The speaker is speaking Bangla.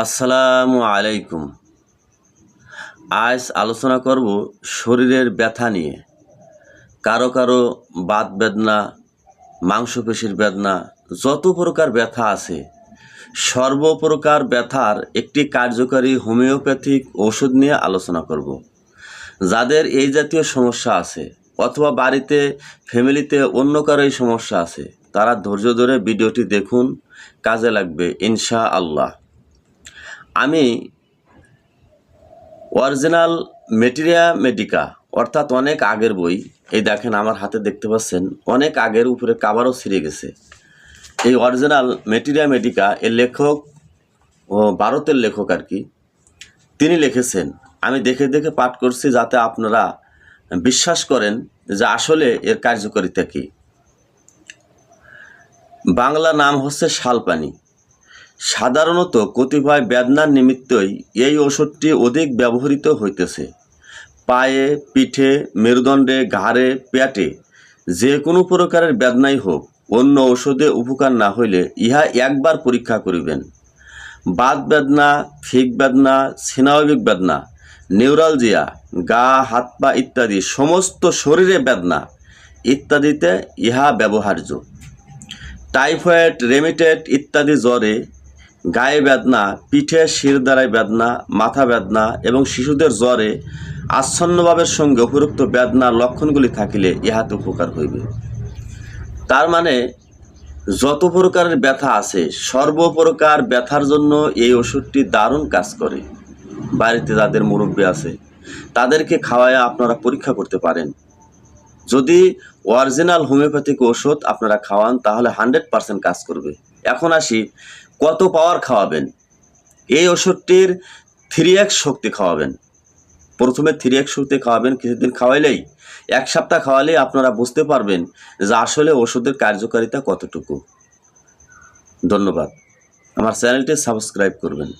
আসসালামু আলাইকুম। আজ আলোচনা করব শরীরের ব্যথা নিয়ে। কারো কারো বাত বেদনা, মাংসপেশির বেদনা, যত প্রকার ব্যথা আছে সর্বপ্রকার ব্যথার একটি কার্যকারী হোমিওপ্যাথিক ওষুধ নিয়ে আলোচনা করব। যাদের এই জাতীয় সমস্যা আছে অথবা বাড়িতে ফ্যামিলিতে অন্য কারো এই সমস্যা আছে, তারা ধৈর্য ধরে ভিডিওটি দেখুন, কাজে লাগবে ইনশাআল্লাহ। আমি অরিজিনাল ম্যাটেরিয়া মেডিকা অর্থাৎ অনেক আগের বই, এই দেখেন আমার হাতে দেখতে পাচ্ছেন, অনেক আগের, উপরে কাভারও ছিঁড়ে গেছে। এই অরিজিনাল ম্যাটেরিয়া মেডিকা এর লেখক ও ভারতের লেখক আর কি, তিনি লিখেছেন। আমি দেখে দেখে পাঠ করছি যাতে আপনারা বিশ্বাস করেন যে আসলে এর কার্যকারিতা কী। বাংলা নাম হচ্ছে শালপানি। সাধারণত কতিপয় বেদনার নিমিত্তই এই ওষুধটি অধিক ব্যবহৃত হইতেছে। পায়ে, পিঠে, মেরুদণ্ডে, ঘাড়ে, পেটে যে কোনো প্রকারের বেদনাই হোক, অন্য ঔষধে উপকার না হইলে ইহা একবার পরীক্ষা করিবেন। বাত বেদনা, ফিক বেদনা, স্নায়বিক বেদনা, নিউরালজিয়া, গা হাত পা ইত্যাদি সমস্ত শরীরে বেদনা ইত্যাদিতে ইহা ব্যবহার্য। টাইফয়েড, রেমিটেড ইত্যাদি জ্বরে, গায়ে বেদনা, পিঠে শিরদাঁড়ায় বেদনা, মাথা বেদনা এবং শিশুদের জ্বরে আচ্ছন্নভাবের সঙ্গে উপরোক্ত বেদনার লক্ষণগুলি থাকিলে ইহাতে উপকার হইবে। তার মানে যত প্রকারের ব্যথা আছে সর্বপ্রকার ব্যথার জন্য এই ওষুধটি দারুণ কাজ করে। বাড়িতে যাদের মুরব্বী আছে তাদেরকে খাওয়ায় আপনারা পরীক্ষা করতে পারেন। যদি অরিজিনাল হোমিওপ্যাথিক ওষুধ আপনারা খাওয়ান তাহলে 100% কাজ করবে। এখন আসি, কত পাওয়ার খাওয়াবেন? এই ওষুধটির 3x শক্তি খাওয়াবেন। প্রথমে 3x শক্তি খাওয়াবেন, কিছুদিন খাওয়াইলেই, এক সপ্তাহ খাওয়ালেই আপনারা বুঝতে পারবেন যে আসলে ওষুধের কার্যকারিতা কতটুকু। ধন্যবাদ। আমার চ্যানেলটি সাবস্ক্রাইব করবেন।